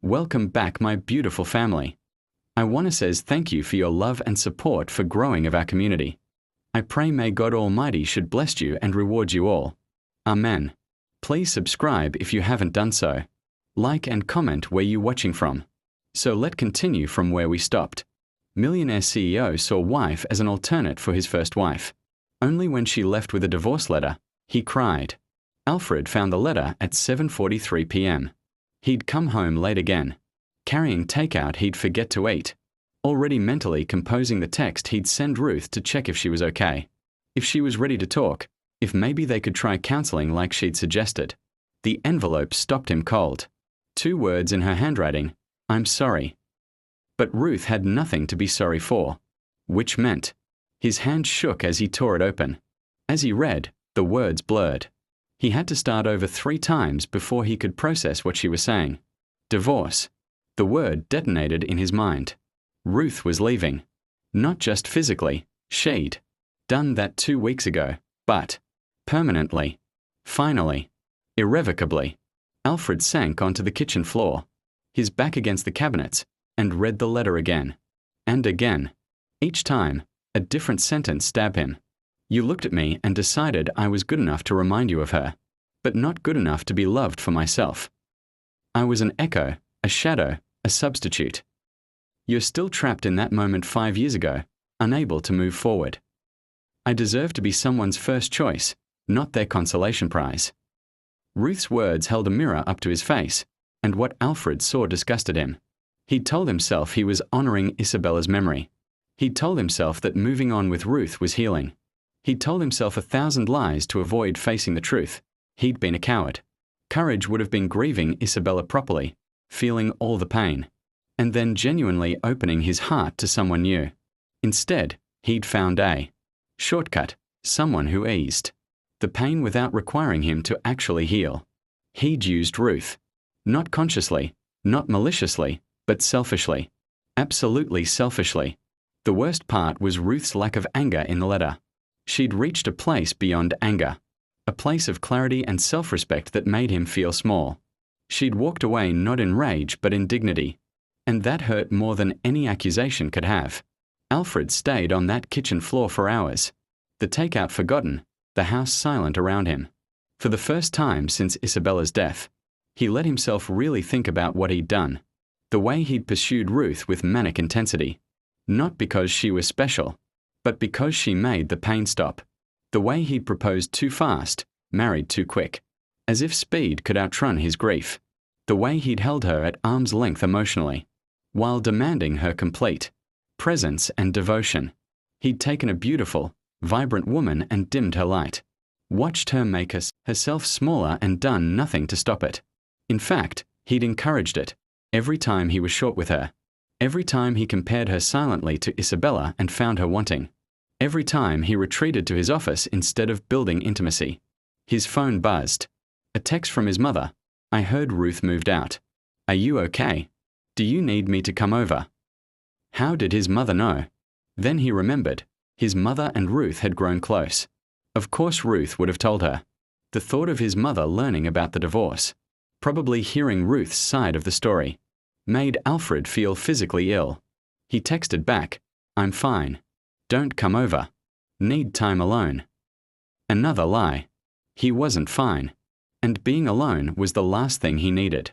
Welcome back, my beautiful family. I want to say thank you for your love and support for growing of our community. I pray may God Almighty should bless you and reward you all. Amen. Please subscribe if you haven't done so. Like and comment where you're watching from. So let's continue from where we stopped. Millionaire CEO saw wife as an alternate for his first wife. Only when she left with a divorce letter, he cried. Alfred found the letter at 7:43 p.m. He'd come home late again. Carrying takeout he'd forget to eat. Already mentally composing the text he'd send Ruth to check if she was okay. If she was ready to talk. If maybe they could try counseling like she'd suggested. The envelope stopped him cold. 2 words in her handwriting, I'm sorry. But Ruth had nothing to be sorry for. Which meant. His hand shook as he tore it open. As he read, the words blurred. He had to start over 3 times before he could process what she was saying. Divorce. The word detonated in his mind. Ruth was leaving. Not just physically, she'd done that 2 weeks ago, but permanently. Finally. Irrevocably. Alfred sank onto the kitchen floor, his back against the cabinets, and read the letter again. And again. Each time, a different sentence stabbed him. You looked at me and decided I was good enough to remind you of her, but not good enough to be loved for myself. I was an echo, a shadow, a substitute. You're still trapped in that moment 5 years ago, unable to move forward. I deserve to be someone's first choice, not their consolation prize. Ruth's words held a mirror up to his face, and what Alfred saw disgusted him. He'd told himself he was honoring Isabella's memory. He'd told himself that moving on with Ruth was healing. He'd told himself 1,000 lies to avoid facing the truth. He'd been a coward. Courage would have been grieving Isabella properly, feeling all the pain, and then genuinely opening his heart to someone new. Instead, he'd found a shortcut, someone who eased the pain without requiring him to actually heal. He'd used Ruth. Not consciously, not maliciously, but selfishly. Absolutely selfishly. The worst part was Ruth's lack of anger in the letter. She'd reached a place beyond anger. A place of clarity and self-respect that made him feel small. She'd walked away not in rage but in dignity. And that hurt more than any accusation could have. Alfred stayed on that kitchen floor for hours. The takeout forgotten, the house silent around him. For the first time since Isabella's death, he let himself really think about what he'd done. The way he'd pursued Ruth with manic intensity. Not because she was special, but because she made the pain stop. The way he'd proposed too fast, married too quick. As if speed could outrun his grief. The way he'd held her at arm's length emotionally, while demanding her complete presence and devotion. He'd taken a beautiful, vibrant woman and dimmed her light. Watched her make herself smaller and done nothing to stop it. In fact, he'd encouraged it. Every time he was short with her. Every time he compared her silently to Isabella and found her wanting. Every time he retreated to his office instead of building intimacy. His phone buzzed. A text from his mother. I heard Ruth moved out. Are you okay? Do you need me to come over? How did his mother know? Then he remembered. His mother and Ruth had grown close. Of course Ruth would have told her. The thought of his mother learning about the divorce, probably hearing Ruth's side of the story, made Alfred feel physically ill. He texted back, I'm fine. Don't come over. Need time alone. Another lie. He wasn't fine. And being alone was the last thing he needed.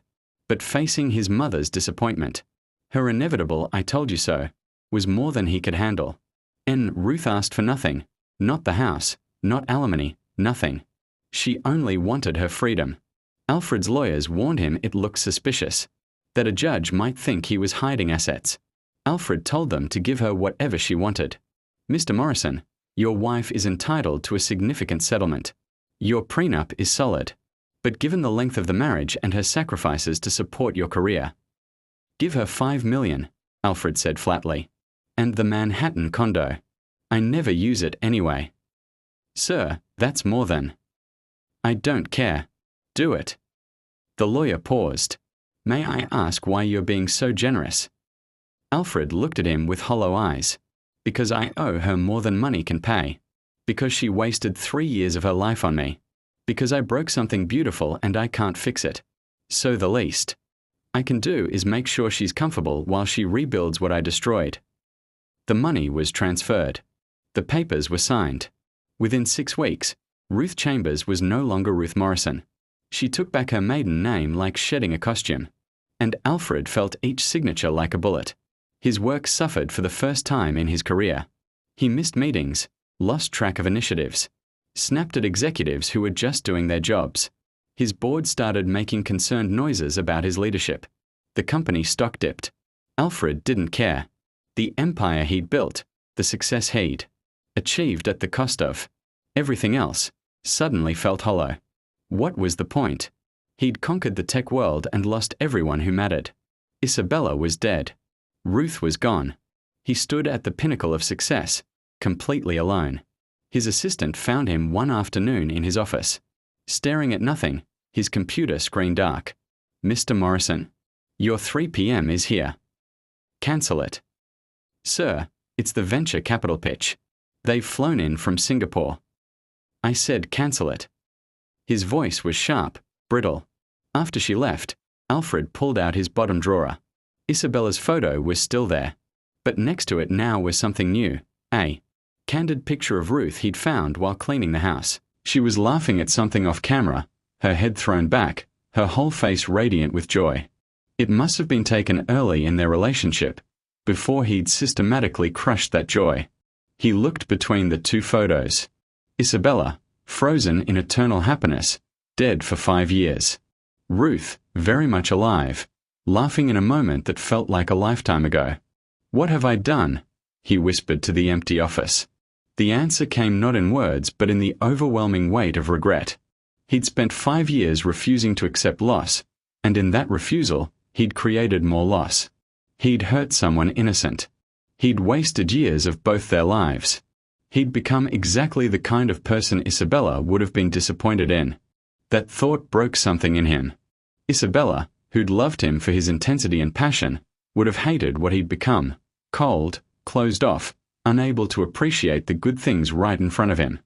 But facing his mother's disappointment, her inevitable I told you so, was more than he could handle. And Ruth asked for nothing. Not the house, not alimony, nothing. She only wanted her freedom. Alfred's lawyers warned him it looked suspicious, that a judge might think he was hiding assets. Alfred told them to give her whatever she wanted. Mr. Morrison, your wife is entitled to a significant settlement. Your prenup is solid. But given the length of the marriage and her sacrifices to support your career, give her $5 million, Alfred said flatly. And the Manhattan condo. I never use it anyway. Sir, that's more than. I don't care. Do it. The lawyer paused. May I ask why you're being so generous? Alfred looked at him with hollow eyes. Because I owe her more than money can pay. Because she wasted 3 years of her life on me. Because I broke something beautiful and I can't fix it. So the least. I can do is make sure she's comfortable while she rebuilds what I destroyed. The money was transferred. The papers were signed. Within 6 weeks, Ruth Chambers was no longer Ruth Morrison. She took back her maiden name like shedding a costume. And Alfred felt each signature like a bullet. His work suffered for the first time in his career. He missed meetings, lost track of initiatives, snapped at executives who were just doing their jobs. His board started making concerned noises about his leadership. The company stock dipped. Alfred didn't care. The empire he'd built, the success he'd achieved at the cost of everything else, suddenly felt hollow. What was the point? He'd conquered the tech world and lost everyone who mattered. Isabella was dead. Ruth was gone. He stood at the pinnacle of success, completely alone. His assistant found him one afternoon in his office. Staring at nothing, his computer screen dark. "Mr. Morrison, your 3 p.m. is here. Cancel it." "Sir, it's the venture capital pitch. They've flown in from Singapore." "I said cancel it." His voice was sharp, brittle. After she left, Alfred pulled out his bottom drawer. Isabella's photo was still there, but next to it now was something new, a candid picture of Ruth he'd found while cleaning the house. She was laughing at something off camera, her head thrown back, her whole face radiant with joy. It must have been taken early in their relationship, before he'd systematically crushed that joy. He looked between the two photos. Isabella, frozen in eternal happiness, dead for 5 years. Ruth, very much alive, laughing in a moment that felt like a lifetime ago. "What have I done?" he whispered to the empty office. The answer came not in words but in the overwhelming weight of regret. He'd spent 5 years refusing to accept loss, and in that refusal, he'd created more loss. He'd hurt someone innocent. He'd wasted years of both their lives. He'd become exactly the kind of person Isabella would have been disappointed in. That thought broke something in him. Isabella, who'd loved him for his intensity and passion, would have hated what he'd become, cold, closed off, unable to appreciate the good things right in front of him.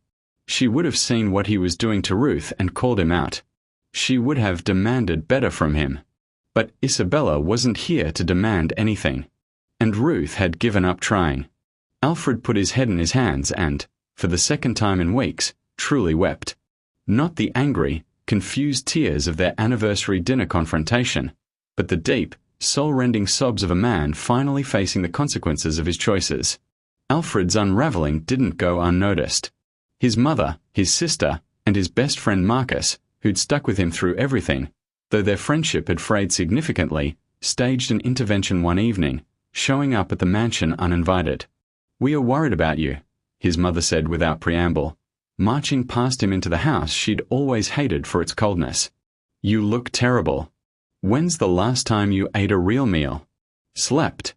She would have seen what he was doing to Ruth and called him out. She would have demanded better from him. But Isabella wasn't here to demand anything. And Ruth had given up trying. Alfred put his head in his hands and, for the second time in weeks, truly wept. Not the angry, confused tears of their anniversary dinner confrontation, but the deep, soul-rending sobs of a man finally facing the consequences of his choices. Alfred's unraveling didn't go unnoticed. His mother, his sister, and his best friend Marcus, who'd stuck with him through everything, though their friendship had frayed significantly, staged an intervention one evening, showing up at the mansion uninvited. "We are worried about you," his mother said without preamble, marching past him into the house she'd always hated for its coldness. "You look terrible. When's the last time you ate a real meal? Slept?"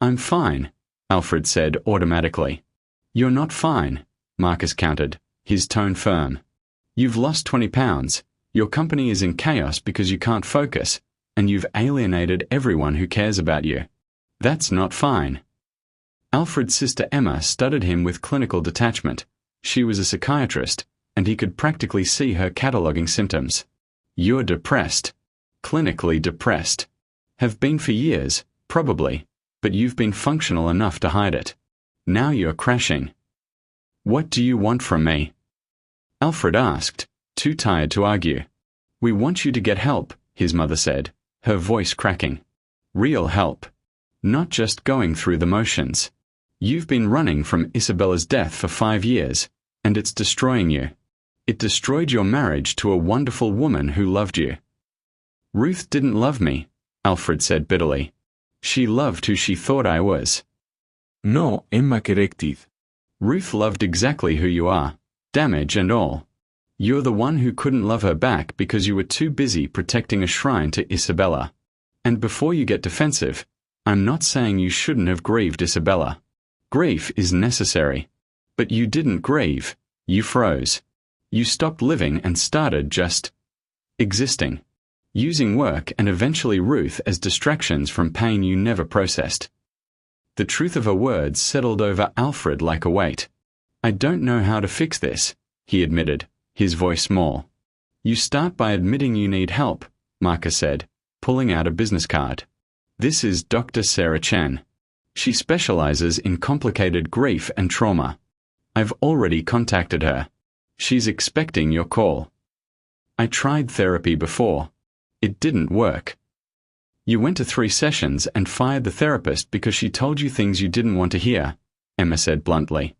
"I'm fine," Alfred said automatically. "You're not fine," Marcus countered, his tone firm. "You've lost 20 pounds, your company is in chaos because you can't focus, and you've alienated everyone who cares about you. That's not fine." Alfred's sister Emma studied him with clinical detachment. She was a psychiatrist, and he could practically see her cataloguing symptoms. "You're depressed. Clinically depressed. Have been for years, probably, but you've been functional enough to hide it. Now you're crashing. What do you want from me?" Alfred asked, too tired to argue. "We want you to get help," his mother said, her voice cracking. "Real help. Not just going through the motions. You've been running from Isabella's death for 5 years, and it's destroying you. It destroyed your marriage to a wonderful woman who loved you." "Ruth didn't love me," Alfred said bitterly. "She loved who she thought I was." "No, Emma corrected." "Ruth loved exactly who you are, damage and all. You're the one who couldn't love her back because you were too busy protecting a shrine to Isabella. And before you get defensive, I'm not saying you shouldn't have grieved Isabella. Grief is necessary. But you didn't grieve, you froze. You stopped living and started just existing, using work and eventually Ruth as distractions from pain you never processed." The truth of her words settled over Alfred like a weight. "I don't know how to fix this," he admitted, his voice small. "You start by admitting you need help," Marcus said, pulling out a business card. "This is Dr. Sarah Chen. She specializes in complicated grief and trauma. I've already contacted her. She's expecting your call. I tried therapy before. It didn't work. You went to 3 sessions and fired the therapist because she told you things you didn't want to hear," Emma said bluntly.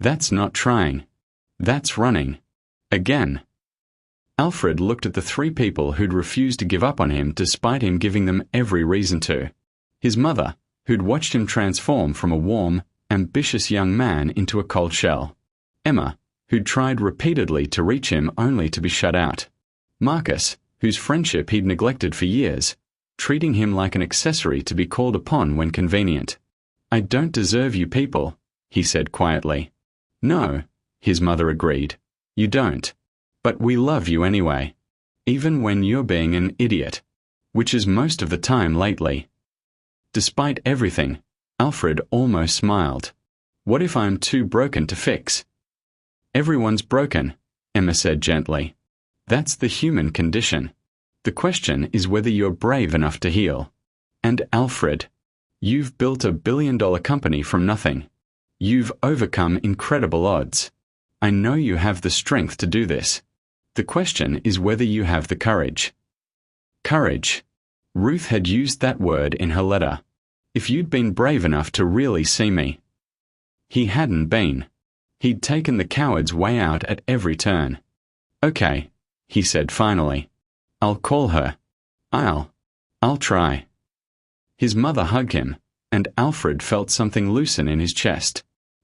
"That's not trying. That's running. Again." Alfred looked at the 3 people who'd refused to give up on him despite him giving them every reason to. His mother, who'd watched him transform from a warm, ambitious young man into a cold shell. Emma, who'd tried repeatedly to reach him only to be shut out. Marcus, whose friendship he'd neglected for years, treating him like an accessory to be called upon when convenient. "I don't deserve you people," he said quietly. "No," his mother agreed. "You don't. But we love you anyway. Even when you're being an idiot. Which is most of the time lately." Despite everything, Alfred almost smiled. "What if I'm too broken to fix?" "Everyone's broken," Emma said gently. "That's the human condition. The question is whether you're brave enough to heal. And Alfred, you've built a billion-dollar company from nothing. You've overcome incredible odds. I know you have the strength to do this. The question is whether you have the courage." Courage. Ruth had used that word in her letter. "If you'd been brave enough to really see me." He hadn't been. He'd taken the coward's way out at every turn. "Okay," he said finally. "I'll call her. I'll try." His mother hugged him, and Alfred felt something loosen in his chest.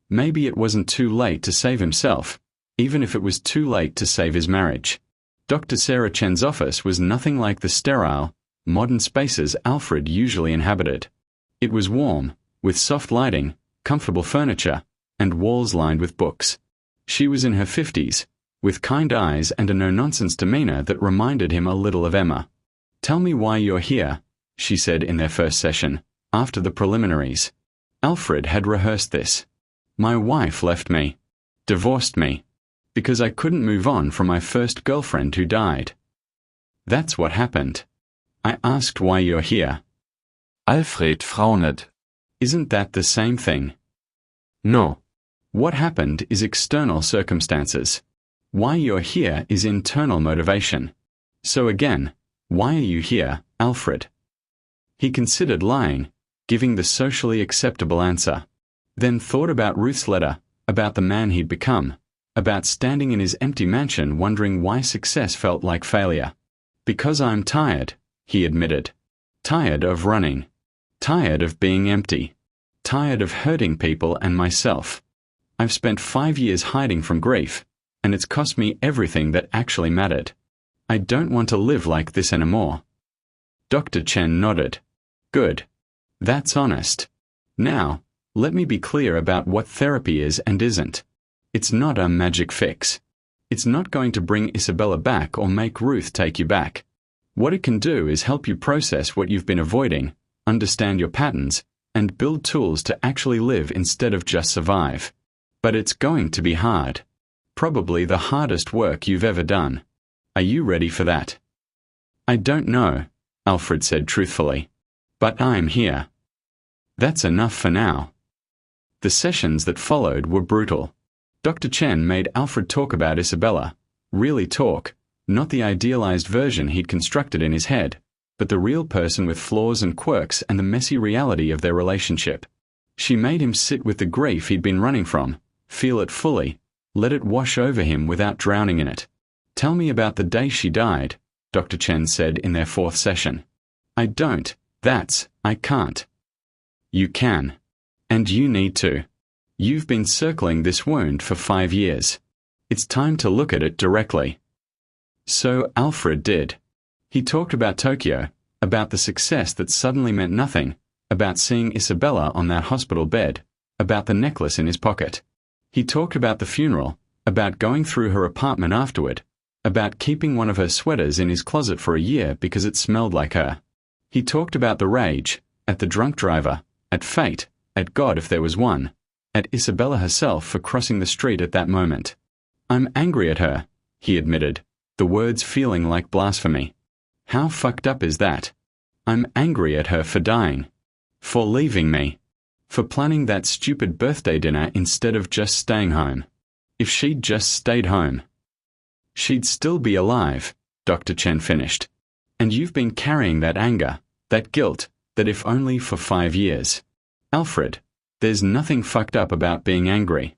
Maybe it wasn't too late to save himself, even if it was too late to save his marriage. Dr. Sarah Chen's office was nothing like the sterile, modern spaces Alfred usually inhabited. It was warm, with soft lighting, comfortable furniture, and walls lined with books. She was in her 50s, with kind eyes and a no-nonsense demeanor that reminded him a little of Emma. "Tell me why you're here," she said in their first session, after the preliminaries. Alfred had rehearsed this. "My wife left me, divorced me, because I couldn't move on from my first girlfriend who died. That's what happened. I asked why you're here." Alfred frowned. "Isn't that the same thing?" No. What happened is external circumstances. Why you're here is internal motivation. So again, why are you here, Alfred? He considered lying, giving the socially acceptable answer. Then thought about Ruth's letter, about the man he'd become, about standing in his empty mansion wondering why success felt like failure. "Because I'm tired," he admitted. "Tired of running. Tired of being empty. Tired of hurting people and myself. I've spent 5 years hiding from grief, and it's cost me everything that actually mattered. I don't want to live like this anymore." Dr. Chen nodded. "Good. That's honest. Now, let me be clear about what therapy is and isn't. It's not a magic fix. It's not going to bring Isabella back or make Ruth take you back. What it can do is help you process what you've been avoiding, understand your patterns, and build tools to actually live instead of just survive. But it's going to be hard. Probably the hardest work you've ever done. Are you ready for that?" "I don't know," Alfred said truthfully. "But I'm here." That's enough for now. The sessions that followed were brutal. Dr. Chen made Alfred talk about Isabella, really talk, not the idealized version he'd constructed in his head, but the real person with flaws and quirks and the messy reality of their relationship. She made him sit with the grief he'd been running from, feel it fully, let it wash over him without drowning in it. "Tell me about the day she died," Dr. Chen said in their 4th session. "I don't. I can't." "You can. And you need to. You've been circling this wound for 5 years. It's time to look at it directly." So Alfred did. He talked about Tokyo, about the success that suddenly meant nothing, about seeing Isabella on that hospital bed, about the necklace in his pocket. He talked about the funeral, about going through her apartment afterward, about keeping one of her sweaters in his closet for a year because it smelled like her. He talked about the rage, at the drunk driver, at fate, at God if there was one, at Isabella herself for crossing the street at that moment. "I'm angry at her," he admitted, the words feeling like blasphemy. "How fucked up is that? I'm angry at her for dying. For leaving me. For planning that stupid birthday dinner instead of just staying home. If she'd just stayed home. She'd still be alive, Dr. Chen finished. And you've been carrying that anger, that guilt, that if only for 5 years. Alfred, there's nothing fucked up about being angry.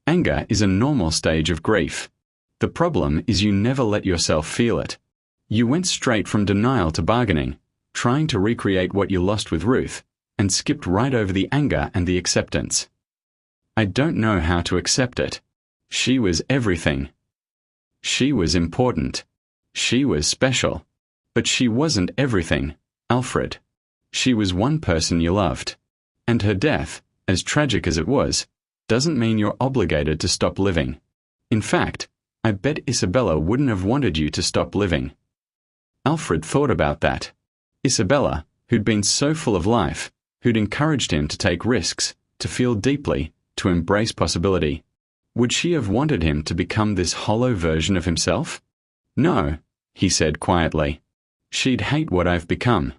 Anger is a normal stage of grief. The problem is you never let yourself feel it. You went straight from denial to bargaining, trying to recreate what you lost with Ruth, and skipped right over the anger and the acceptance. I don't know how to accept it. She was everything. She was important. She was special. But she wasn't everything, Alfred. She was one person you loved. And her death, as tragic as it was, doesn't mean you're obligated to stop living. In fact, I bet Isabella wouldn't have wanted you to stop living. Alfred thought about that. Isabella, who'd been so full of life, who'd encouraged him to take risks, to feel deeply, to embrace possibility. Would she have wanted him to become this hollow version of himself? No, he said quietly. She'd hate what I've become.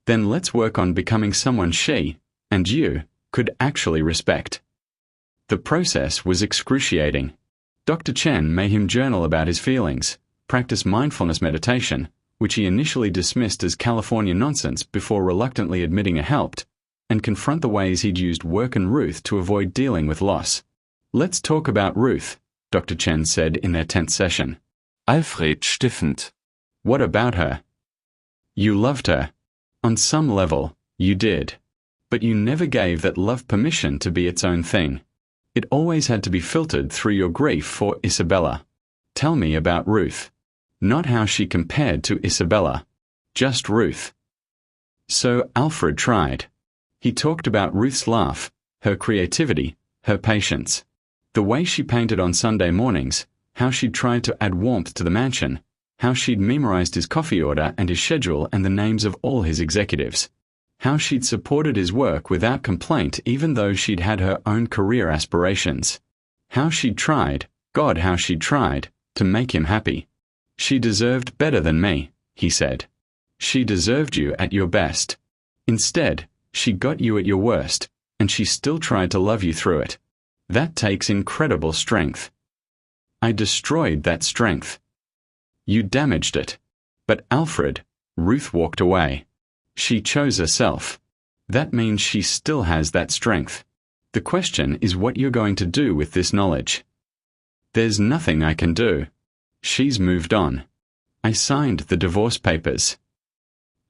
Then let's work on becoming someone she, and you, could actually respect. The process was excruciating. Dr. Chen made him journal about his feelings, practice mindfulness meditation, which he initially dismissed as California nonsense before reluctantly admitting it helped, and confront the ways he'd used work and Ruth to avoid dealing with loss. Let's talk about Ruth, Dr. Chen said in their 10th session. Alfred stiffened. What about her? You loved her. On some level, you did. But you never gave that love permission to be its own thing. It always had to be filtered through your grief for Isabella. Tell me about Ruth. Not how she compared to Isabella. Just Ruth. So Alfred tried. He talked about Ruth's laugh, her creativity, her patience. The way she painted on Sunday mornings, how she'd tried to add warmth to the mansion, how she'd memorized his coffee order and his schedule and the names of all his executives. How she'd supported his work without complaint even though she'd had her own career aspirations. How she'd tried, God how she'd tried, to make him happy. She deserved better than me, he said. She deserved you at your best. Instead, she got you at your worst, and she still tried to love you through it. That takes incredible strength. I destroyed that strength. You damaged it. But Alfred, Ruth walked away. She chose herself. That means she still has that strength. The question is what you're going to do with this knowledge. There's nothing I can do. She's moved on. I signed the divorce papers.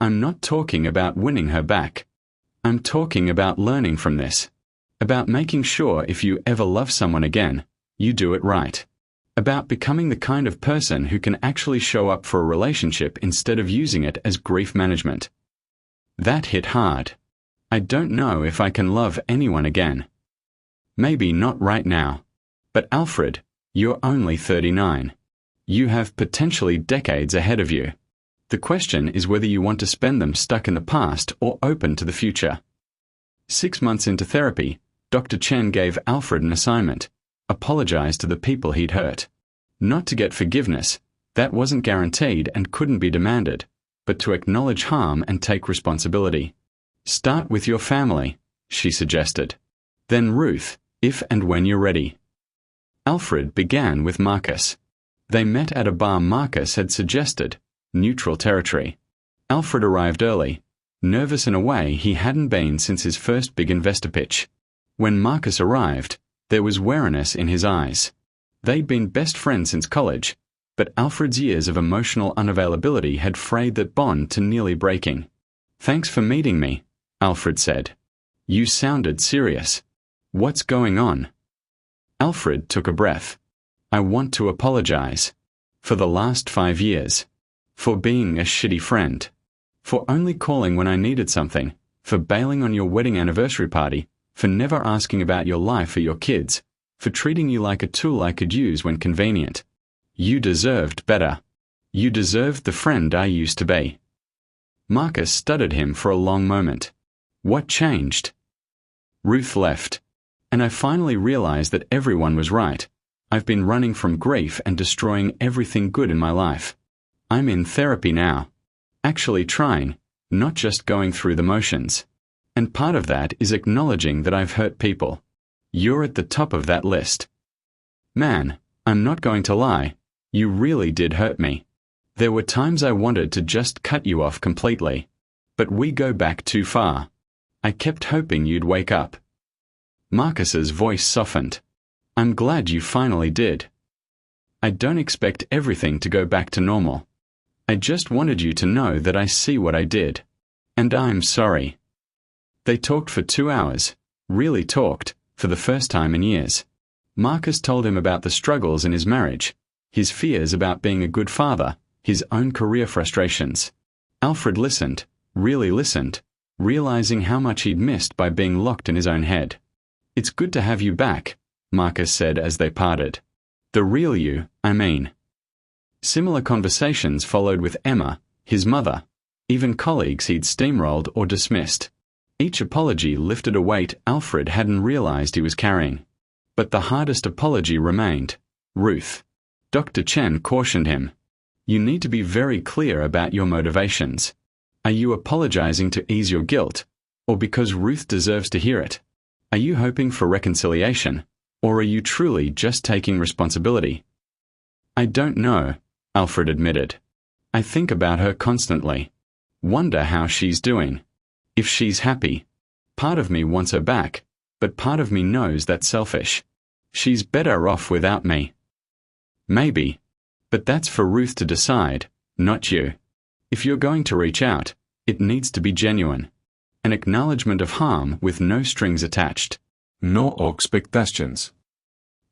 I'm not talking about winning her back. I'm talking about learning from this. About making sure if you ever love someone again, you do it right. About becoming the kind of person who can actually show up for a relationship instead of using it as grief management. That hit hard. I don't know if I can love anyone again. Maybe not right now. But Alfred, you're only 39. You have potentially decades ahead of you. The question is whether you want to spend them stuck in the past or open to the future. 6 months into therapy, Dr. Chen gave Alfred an assignment. Apologize to the people he'd hurt. Not to get forgiveness, that wasn't guaranteed and couldn't be demanded, but to acknowledge harm and take responsibility. Start with your family, she suggested. Then Ruth, if and when you're ready. Alfred began with Marcus. They met at a bar Marcus had suggested, neutral territory. Alfred arrived early, nervous in a way he hadn't been since his first big investor pitch. When Marcus arrived, there was wariness in his eyes. They'd been best friends since college, but Alfred's years of emotional unavailability had frayed that bond to nearly breaking. Thanks for meeting me, Alfred said. You sounded serious. What's going on? Alfred took a breath. I want to apologize. For the last 5 years. For being a shitty friend. For only calling when I needed something. For bailing on your wedding anniversary party. For never asking about your life or your kids. For treating you like a tool I could use when convenient. You deserved better. You deserved the friend I used to be. Marcus studied him for a long moment. What changed? Ruth left. And I finally realized that everyone was right. I've been running from grief and destroying everything good in my life. I'm in therapy now. Actually trying, not just going through the motions. And part of that is acknowledging that I've hurt people. You're at the top of that list. Man, I'm not going to lie, you really did hurt me. There were times I wanted to just cut you off completely. But we go back too far. I kept hoping you'd wake up. Marcus's voice softened. I'm glad you finally did. I don't expect everything to go back to normal. I just wanted you to know that I see what I did. And I'm sorry. They talked for 2 hours, really talked, for the first time in years. Marcus told him about the struggles in his marriage, his fears about being a good father, his own career frustrations. Alfred listened, really listened, realizing how much he'd missed by being locked in his own head. It's good to have you back, Marcus said as they parted. The real you, I mean. Similar conversations followed with Emma, his mother, even colleagues he'd steamrolled or dismissed. Each apology lifted a weight Alfred hadn't realized he was carrying. But the hardest apology remained. Ruth. Dr. Chen cautioned him. You need to be very clear about your motivations. Are you apologizing to ease your guilt, or because Ruth deserves to hear it? Are you hoping for reconciliation, or are you truly just taking responsibility? I don't know, Alfred admitted. I think about her constantly. Wonder how she's doing. If she's happy. Part of me wants her back, but part of me knows that's selfish. She's better off without me. Maybe. But that's for Ruth to decide, not you. If you're going to reach out, it needs to be genuine. An acknowledgement of harm with no strings attached. No expectations.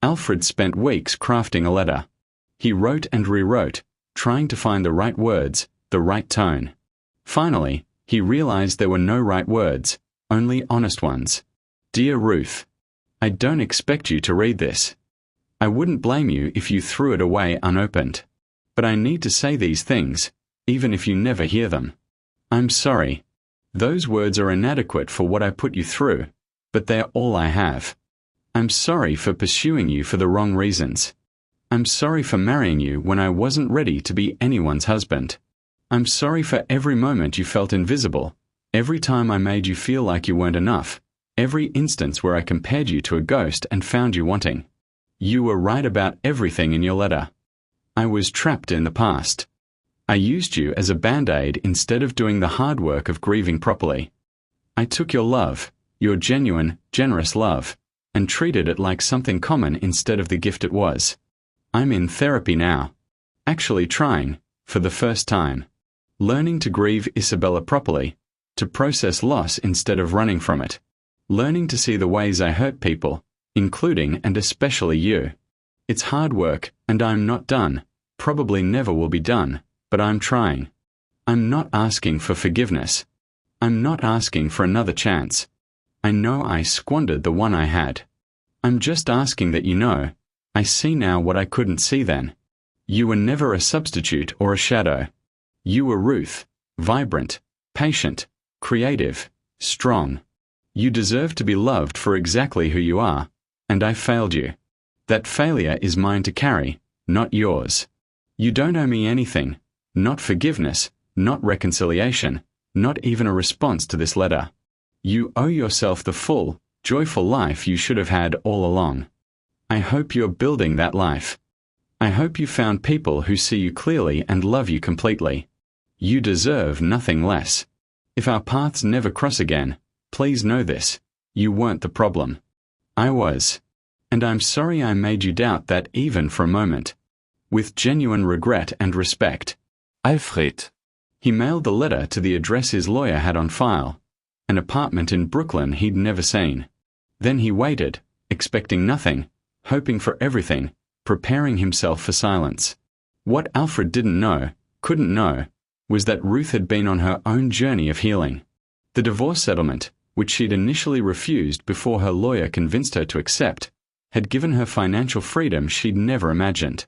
Alfred spent weeks crafting a letter. He wrote and rewrote, trying to find the right words, the right tone. Finally, he realized there were no right words, only honest ones. Dear Ruth, I don't expect you to read this. I wouldn't blame you if you threw it away unopened. But I need to say these things, even if you never hear them. I'm sorry. Those words are inadequate for what I put you through, but they're all I have. I'm sorry for pursuing you for the wrong reasons. I'm sorry for marrying you when I wasn't ready to be anyone's husband. I'm sorry for every moment you felt invisible, every time I made you feel like you weren't enough, every instance where I compared you to a ghost and found you wanting. You were right about everything in your letter. I was trapped in the past. I used you as a band-aid instead of doing the hard work of grieving properly. I took your love, your genuine, generous love, and treated it like something common instead of the gift it was. I'm in therapy now. Actually trying, for the first time. Learning to grieve Isabella properly, to process loss instead of running from it. Learning to see the ways I hurt people, including and especially you. It's hard work, and I'm not done, probably never will be done, but I'm trying. I'm not asking for forgiveness. I'm not asking for another chance. I know I squandered the one I had. I'm just asking that you know, I see now what I couldn't see then. You were never a substitute or a shadow. You were Ruth, vibrant, patient, creative, strong. You deserve to be loved for exactly who you are, and I failed you. That failure is mine to carry, not yours. You don't owe me anything, not forgiveness, not reconciliation, not even a response to this letter. You owe yourself the full, joyful life you should have had all along. I hope you're building that life. I hope you found people who see you clearly and love you completely. You deserve nothing less. If our paths never cross again, please know this. You weren't the problem. I was. And I'm sorry I made you doubt that even for a moment. With genuine regret and respect. Alfred. He mailed the letter to the address his lawyer had on file, an apartment in Brooklyn he'd never seen. Then he waited, expecting nothing, hoping for everything, preparing himself for silence. What Alfred didn't know, couldn't know, was that Ruth had been on her own journey of healing. The divorce settlement, which she'd initially refused before her lawyer convinced her to accept, had given her financial freedom she'd never imagined.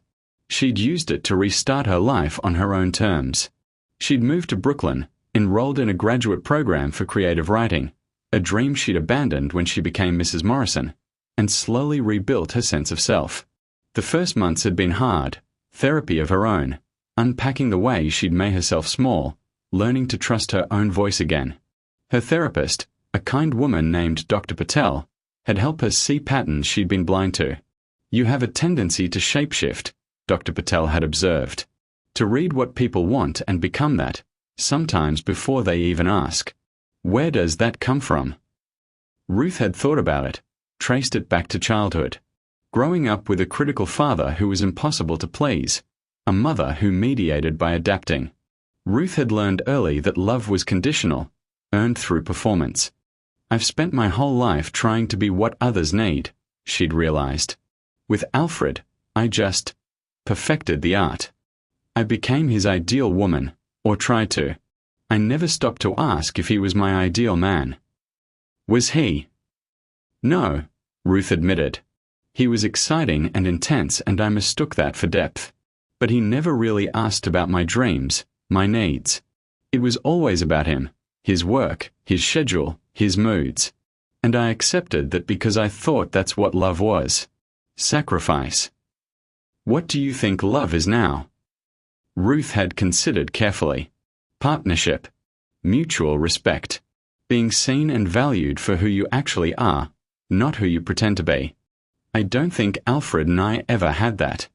She'd used it to restart her life on her own terms. She'd moved to Brooklyn, enrolled in a graduate program for creative writing, a dream she'd abandoned when she became Mrs. Morrison, and slowly rebuilt her sense of self. The first months had been hard, therapy of her own, unpacking the way she'd made herself small, learning to trust her own voice again. Her therapist, a kind woman named Dr. Patel, had helped her see patterns she'd been blind to. You have a tendency to shapeshift, Dr. Patel had observed. To read what people want and become that, sometimes before they even ask. Where does that come from? Ruth had thought about it, traced it back to childhood. Growing up with a critical father who was impossible to please, a mother who mediated by adapting. Ruth had learned early that love was conditional, earned through performance. I've spent my whole life trying to be what others need, she'd realized. With Alfred, I just perfected the art. I became his ideal woman, or tried to. I never stopped to ask if he was my ideal man. Was he? No, Ruth admitted. He was exciting and intense, and I mistook that for depth. But he never really asked about my dreams, my needs. It was always about him, his work, his schedule, his moods. And I accepted that because I thought that's what love was. Sacrifice. What do you think love is now? Ruth had considered carefully. Partnership. Mutual respect. Being seen and valued for who you actually are, not who you pretend to be. I don't think Alfred and I ever had that.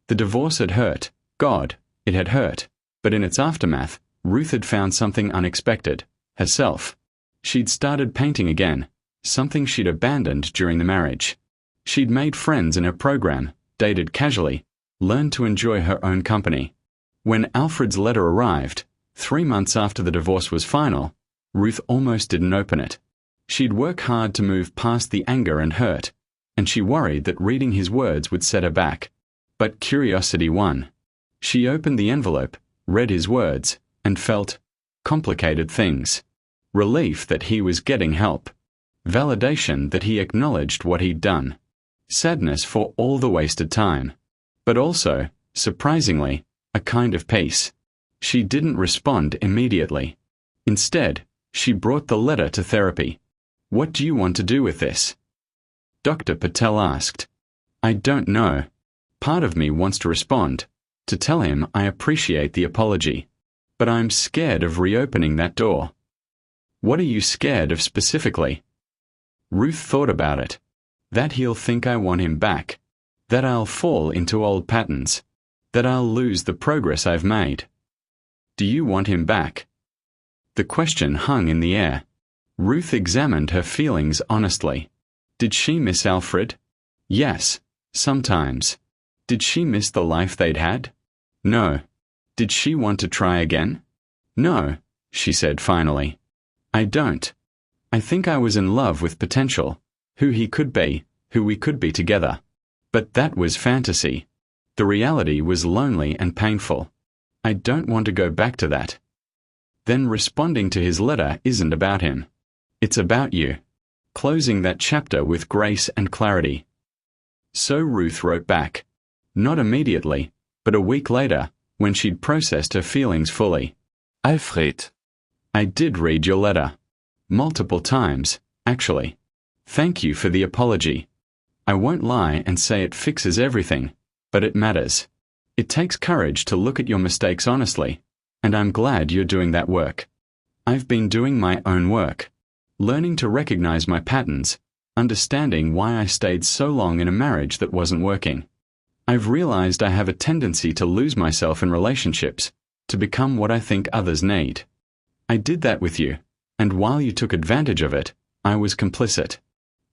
The divorce had hurt. God, it had hurt. But in its aftermath, Ruth had found something unexpected. Herself. She'd started painting again, something she'd abandoned during the marriage. She'd made friends in her program, dated casually, learned to enjoy her own company. When Alfred's letter arrived, 3 months after the divorce was final, Ruth almost didn't open it. She'd work hard to move past the anger and hurt, and she worried that reading his words would set her back. But curiosity won. She opened the envelope, read his words, and felt complicated things. Relief that he was getting help. Validation that he acknowledged what he'd done. Sadness for all the wasted time. But also, surprisingly, a kind of peace. She didn't respond immediately. Instead, she brought the letter to therapy. What do you want to do with this? Dr. Patel asked. I don't know. Part of me wants to respond, to tell him I appreciate the apology. But I'm scared of reopening that door. What are you scared of specifically? Ruth thought about it. That he'll think I want him back. That I'll fall into old patterns. That I'll lose the progress I've made. Do you want him back? The question hung in the air. Ruth examined her feelings honestly. Did she miss Alfred? Yes, sometimes. Did she miss the life they'd had? No. Did she want to try again? No, she said finally. I don't. I think I was in love with potential, who he could be, who we could be together. But that was fantasy. The reality was lonely and painful. I don't want to go back to that. Then responding to his letter isn't about him. It's about you. Closing that chapter with grace and clarity. So Ruth wrote back. Not immediately, but a week later, when she'd processed her feelings fully. Alfred. I did read your letter. Multiple times, actually. Thank you for the apology. I won't lie and say it fixes everything, but it matters. It takes courage to look at your mistakes honestly, and I'm glad you're doing that work. I've been doing my own work, learning to recognize my patterns, understanding why I stayed so long in a marriage that wasn't working. I've realized I have a tendency to lose myself in relationships, to become what I think others need. I did that with you, and while you took advantage of it, I was complicit.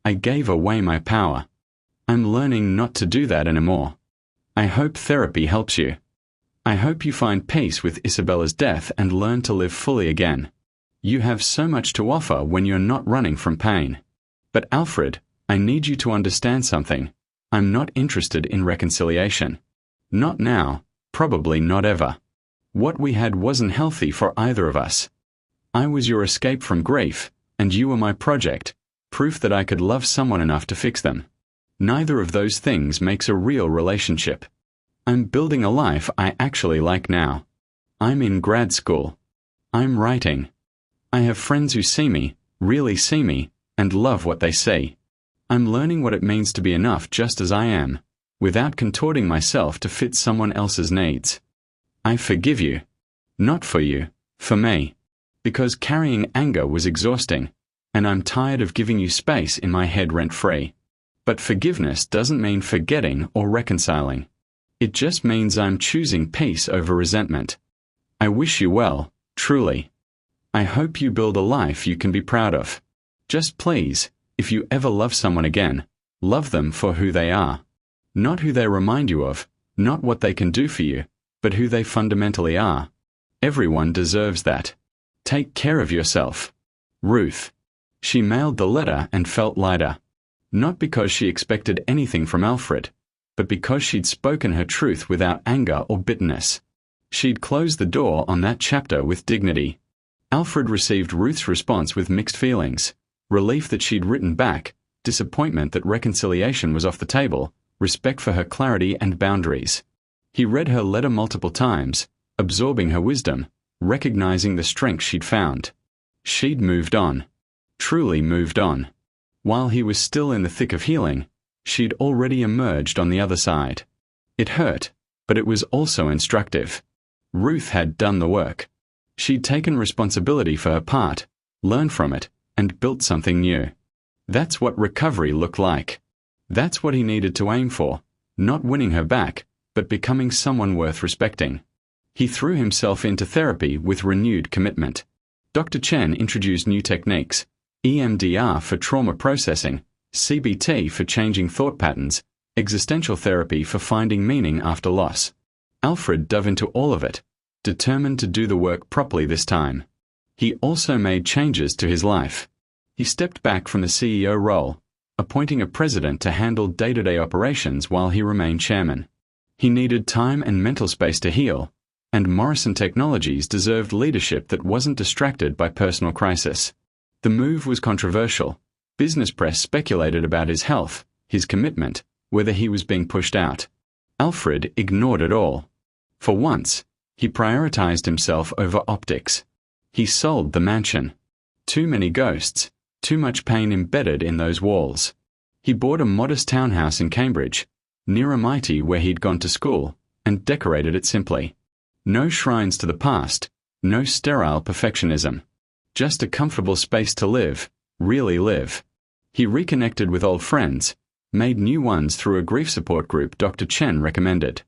I gave away my power. I'm learning not to do that anymore. I hope therapy helps you. I hope you find peace with Isabella's death and learn to live fully again. You have so much to offer when you're not running from pain. But Alfred, I need you to understand something. I'm not interested in reconciliation. Not now, probably not ever. What we had wasn't healthy for either of us. I was your escape from grief, and you were my project, proof that I could love someone enough to fix them. Neither of those things makes a real relationship. I'm building a life I actually like now. I'm in grad school. I'm writing. I have friends who see me, really see me, and love what they see. I'm learning what it means to be enough just as I am, without contorting myself to fit someone else's needs. I forgive you. Not for you, For me. Because carrying anger was exhausting, and I'm tired of giving you space in my head rent-free. But forgiveness doesn't mean forgetting or reconciling. It just means I'm choosing peace over resentment. I wish you well, truly. I hope you build a life you can be proud of. Just please, if you ever love someone again, love them for who they are. Not who they remind you of, not what they can do for you, but who they fundamentally are. Everyone deserves that. Take care of yourself. Ruth. She mailed the letter and felt lighter. Not because she expected anything from Alfred, but because she'd spoken her truth without anger or bitterness. She'd closed the door on that chapter with dignity. Alfred received Ruth's response with mixed feelings: relief that she'd written back, disappointment that reconciliation was off the table, respect for her clarity and boundaries. He read her letter multiple times, absorbing her wisdom, recognizing the strength she'd found. She'd moved on. Truly moved on. While he was still in the thick of healing, she'd already emerged on the other side. It hurt, but it was also instructive. Ruth had done the work. She'd taken responsibility for her part, learned from it, and built something new. That's what recovery looked like. That's what he needed to aim for, not winning her back, but becoming someone worth respecting. He threw himself into therapy with renewed commitment. Dr. Chen introduced new techniques: EMDR for trauma processing, CBT for changing thought patterns, existential therapy for finding meaning after loss. Alfred dove into all of it, determined to do the work properly this time. He also made changes to his life. He stepped back from the CEO role, appointing a president to handle day-to-day operations while he remained chairman. He needed time and mental space to heal, and Morrison Technologies deserved leadership that wasn't distracted by personal crisis. The move was controversial. Business press speculated about his health, his commitment, whether he was being pushed out. Alfred ignored it all. For once, he prioritized himself over optics. He sold the mansion. Too many ghosts, too much pain embedded in those walls. He bought a modest townhouse in Cambridge, near MIT where he'd gone to school, and decorated it simply. No shrines to the past, no sterile perfectionism. Just a comfortable space to live, really live. He reconnected with old friends, made new ones through a grief support group Dr. Chen recommended.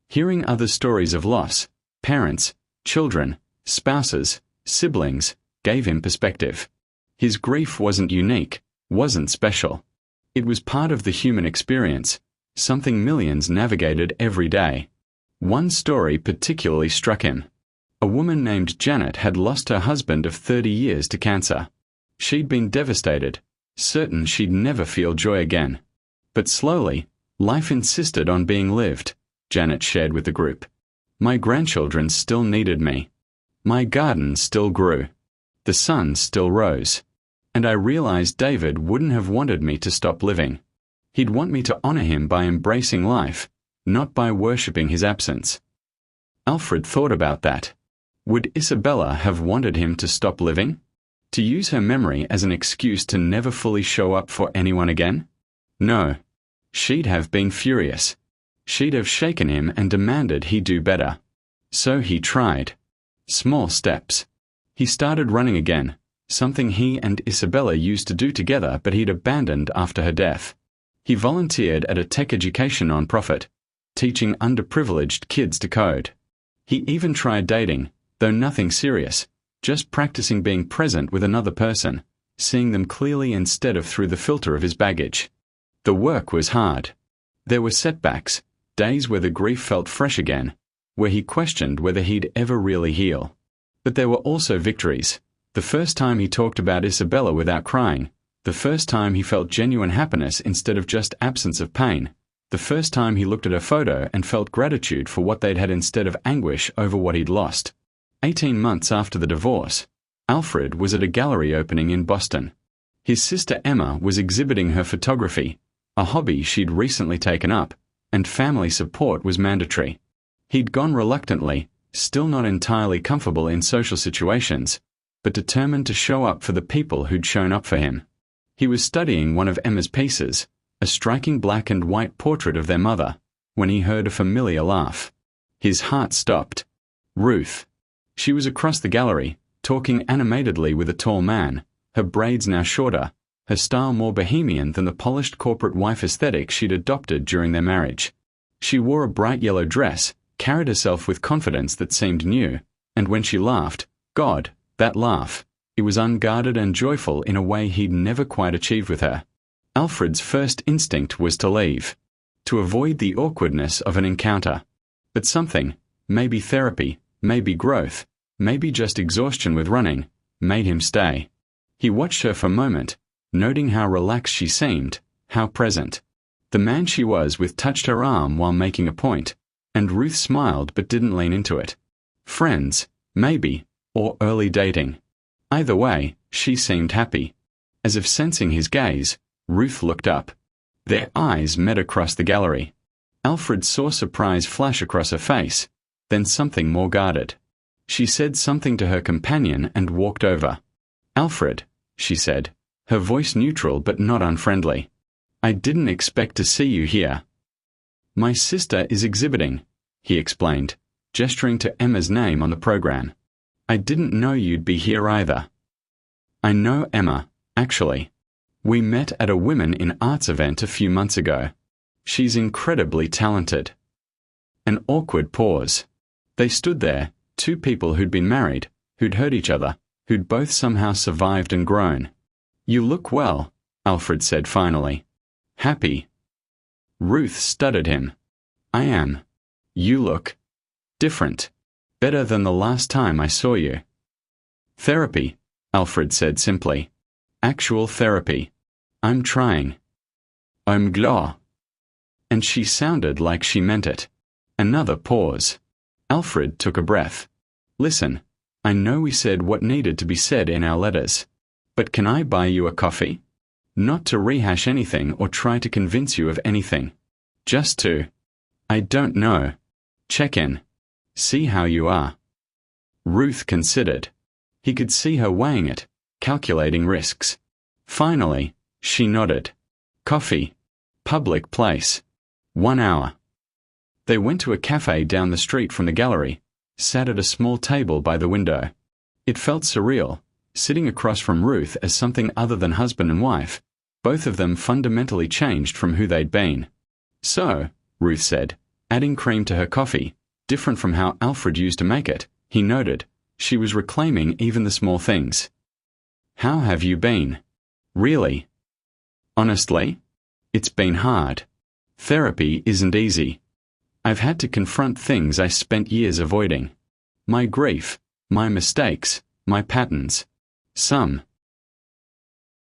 Hearing other stories of loss, parents, children, spouses, siblings, gave him perspective. His grief wasn't unique, wasn't special. It was part of the human experience, something millions navigated every day. One story particularly struck him. A woman named Janet had lost her husband of 30 years to cancer. She'd been devastated, certain she'd never feel joy again. But slowly, life insisted on being lived, Janet shared with the group. My grandchildren still needed me. My garden still grew. The sun still rose. And I realized David wouldn't have wanted me to stop living. He'd want me to honor him by embracing life, not by worshipping his absence. Alfred thought about that. Would Isabella have wanted him to stop living? To use her memory as an excuse to never fully show up for anyone again? No. She'd have been furious. She'd have shaken him and demanded he do better. So he tried. Small steps. He started running again, something he and Isabella used to do together but he'd abandoned after her death. He volunteered at a tech education nonprofit, teaching underprivileged kids to code. He even tried dating, though nothing serious, just practicing being present with another person, seeing them clearly instead of through the filter of his baggage. The work was hard. There were setbacks, days where the grief felt fresh again, where he questioned whether he'd ever really heal. But there were also victories. The first time he talked about Isabella without crying, the first time he felt genuine happiness instead of just absence of pain, the first time he looked at her photo and felt gratitude for what they'd had instead of anguish over what he'd lost. 18 months after the divorce, Alfred was at a gallery opening in Boston. His sister Emma was exhibiting her photography, a hobby she'd recently taken up, and family support was mandatory. He'd gone reluctantly, still not entirely comfortable in social situations, but determined to show up for the people who'd shown up for him. He was studying one of Emma's pieces, a striking black and white portrait of their mother, when he heard a familiar laugh. His heart stopped. Ruth. She was across the gallery, talking animatedly with a tall man, her braids now shorter, her style more bohemian than the polished corporate wife aesthetic she'd adopted during their marriage. She wore a bright yellow dress, carried herself with confidence that seemed new, and when she laughed, God, that laugh, it was unguarded and joyful in a way he'd never quite achieved with her. Alfred's first instinct was to leave, to avoid the awkwardness of an encounter. But something, maybe therapy, maybe growth, maybe just exhaustion with running, made him stay. He watched her for a moment, noting how relaxed she seemed, how present. The man she was with touched her arm while making a point, and Ruth smiled but didn't lean into it. Friends, maybe, or early dating. Either way, she seemed happy. As if sensing his gaze, Ruth looked up. Their eyes met across the gallery. Alfred saw surprise flash across her face, then something more guarded. She said something to her companion and walked over. Alfred, she said, her voice neutral but not unfriendly. I didn't expect to see you here. My sister is exhibiting, he explained, gesturing to Emma's name on the program. I didn't know you'd be here either. I know Emma, actually. We met at a Women in Arts event a few months ago. She's incredibly talented. An awkward pause. They stood there, two people who'd been married, who'd hurt each other, who'd both somehow survived and grown. You look well, Alfred said finally. Happy. Ruth stuttered him. I am. You look different. Better than the last time I saw you. Therapy, Alfred said simply. Actual therapy. I'm trying. I'm glad. And she sounded like she meant it. Another pause. Alfred took a breath. Listen, I know we said what needed to be said in our letters. But can I buy you a coffee? Not to rehash anything or try to convince you of anything. Just to, I don't know, check in. See how you are. Ruth considered. He could see her weighing it, calculating risks. Finally, she nodded. Coffee. Public place. 1 hour. They went to a cafe down the street from the gallery, sat at a small table by the window. It felt surreal, sitting across from Ruth as something other than husband and wife, both of them fundamentally changed from who they'd been. So, Ruth said, adding cream to her coffee, different from how Alfred used to make it, he noted, she was reclaiming even the small things. How have you been? Really? Honestly? It's been hard. Therapy isn't easy. I've had to confront things I spent years avoiding. My grief, my mistakes, my patterns. Some,